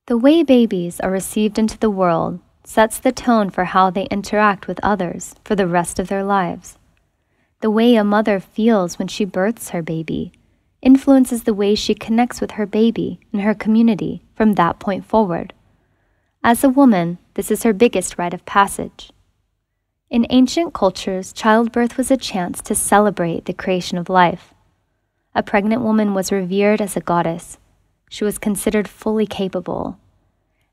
The way babies are received into the world sets the tone for how they interact with others for the rest of their lives. The way a mother feels when she births her baby influences the way she connects with her baby and her community from that point forward. As a woman, this is her biggest rite of passage. In ancient cultures, childbirth was a chance to celebrate the creation of life. A pregnant woman was revered as a goddess. She was considered fully capable.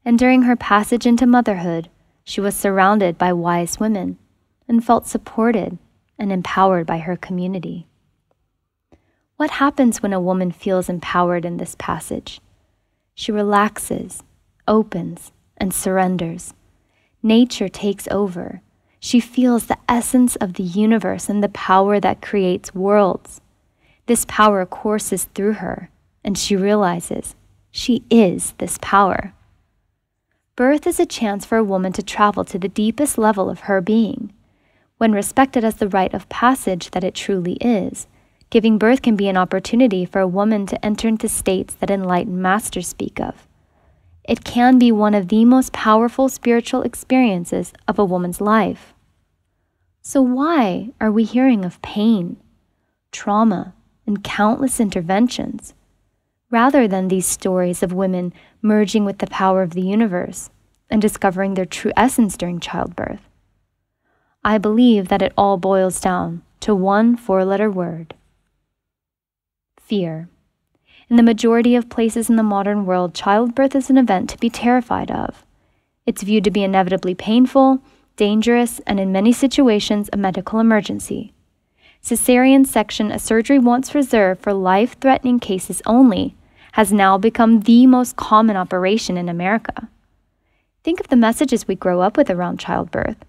And during her passage into motherhood, she was surrounded by wise women and felt supported and empowered by her community. What happens when a woman feels empowered in this passage? She relaxes, opens, and surrenders. Nature takes over. She feels the essence of the universe and the power that creates worlds. This power courses through her, and she realizes she is this power. Birth is a chance for a woman to travel to the deepest level of her being. When respected as the rite of passage that it truly is, giving birth can be an opportunity for a woman to enter into states that enlightened masters speak of. It can be one of the most powerful spiritual experiences of a woman's life. So why are we hearing of pain, trauma, and countless interventions, rather than these stories of women merging with the power of the universe and discovering their true essence during childbirth? I believe that it all boils down to one four-letter word: fear. In the majority of places in the modern world, childbirth is an event to be terrified of. It's viewed to be inevitably painful, dangerous, and in many situations a medical emergency. Cesarean section, a surgery once reserved for life-threatening cases only, has now become the most common operation in America. Think of the messages we grow up with around childbirth.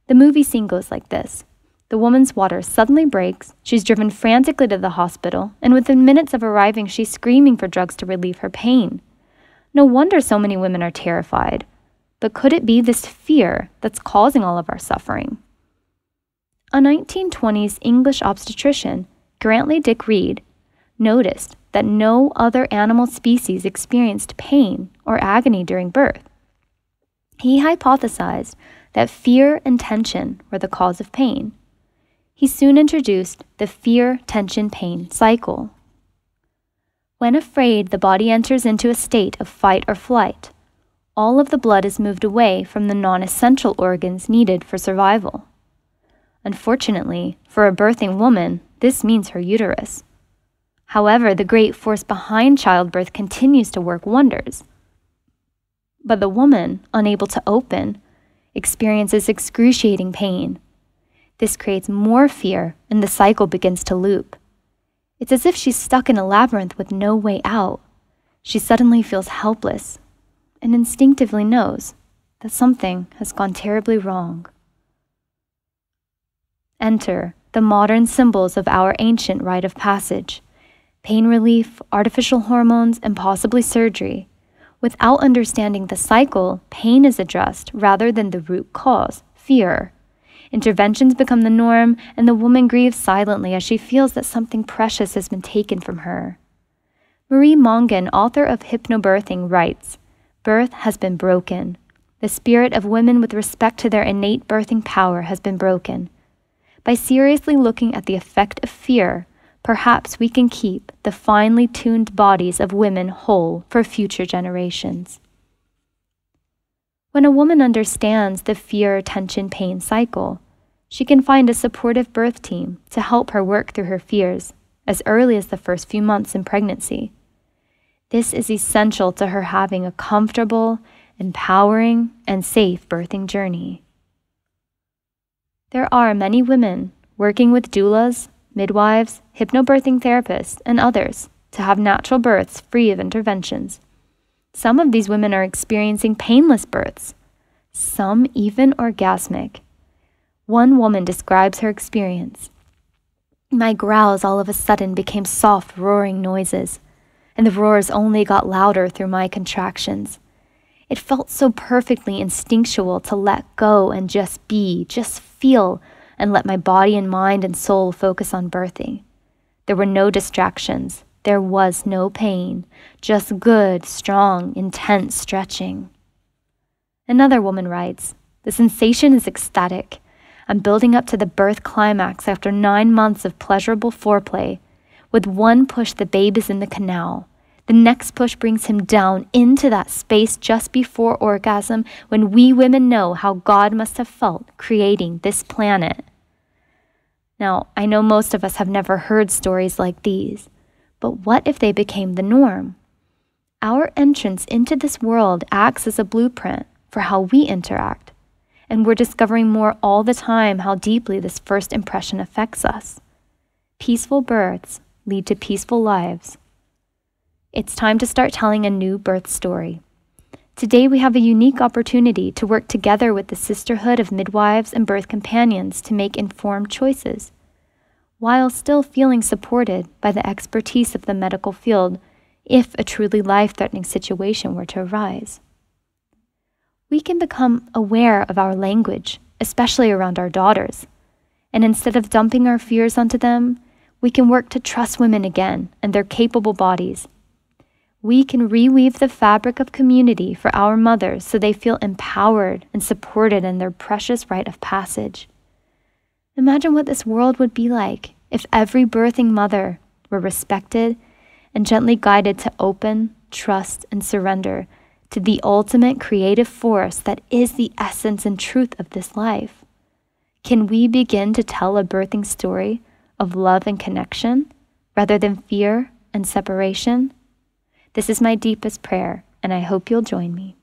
The movie scene goes like this. The woman's water suddenly breaks, she's driven frantically to the hospital, and within minutes of arriving, she's screaming for drugs to relieve her pain. No wonder so many women are terrified. But could it be this fear that's causing all of our suffering? A 1920s English obstetrician, Grantley Dick Reed, noticed that no other animal species experienced pain or agony during birth. He hypothesized that fear and tension were the cause of pain. He soon introduced the fear-tension-pain cycle. When afraid, the body enters into a state of fight or flight. All of the blood is moved away from the non-essential organs needed for survival. Unfortunately, for a birthing woman, this means her uterus. However, the great force behind childbirth continues to work wonders. But the woman, unable to open, experiences excruciating pain. This creates more fear, and the cycle begins to loop. It's as if she's stuck in a labyrinth with no way out. She suddenly feels helpless and instinctively knows that something has gone terribly wrong. Enter the modern symbols of our ancient rite of passage: pain relief, artificial hormones, and possibly surgery. Without understanding the cycle, pain is addressed rather than the root cause, fear. Interventions become the norm, and the woman grieves silently as she feels that something precious has been taken from her. Marie Mongan, author of Hypnobirthing, writes, "Birth has been broken. The spirit of women with respect to their innate birthing power has been broken. By seriously looking at the effect of fear, perhaps we can keep the finely tuned bodies of women whole for future generations." When a woman understands the fear, tension, pain cycle, she can find a supportive birth team to help her work through her fears as early as the first few months in pregnancy. This is essential to her having a comfortable, empowering, and safe birthing journey. There are many women working with doulas, midwives, hypnobirthing therapists, and others to have natural births free of interventions. Some of these women are experiencing painless births, some even orgasmic. One woman describes her experience. "My growls all of a sudden became soft, roaring noises, and the roars only got louder through my contractions. It felt so perfectly instinctual to let go and just be, just feel, and let my body and mind and soul focus on birthing. There were no distractions, There was no pain, just good, strong, intense stretching. Another woman writes, "The sensation is ecstatic. I'm building up to the birth climax after 9 months of pleasurable foreplay. With one push, the babe is in the canal. The next push brings him down into that space just before orgasm, when we women know how God must have felt creating this planet." Now, I know most of us have never heard stories like these, but what if they became the norm? Our entrance into this world acts as a blueprint for how we interact, and we're discovering more all the time how deeply this first impression affects us. Peaceful births lead to peaceful lives. It's time to start telling a new birth story. Today we have a unique opportunity to work together with the sisterhood of midwives and birth companions to make informed choices, while still feeling supported by the expertise of the medical field if a truly life-threatening situation were to arise. We can become aware of our language, especially around our daughters, and instead of dumping our fears onto them, we can work to trust women again and their capable bodies. We can reweave the fabric of community for our mothers so they feel empowered and supported in their precious rite of passage. Imagine what this world would be like if every birthing mother were respected and gently guided to open, trust, and surrender to the ultimate creative force that is the essence and truth of this life. Can we begin to tell a birthing story of love and connection rather than fear and separation? This is my deepest prayer, and I hope you'll join me.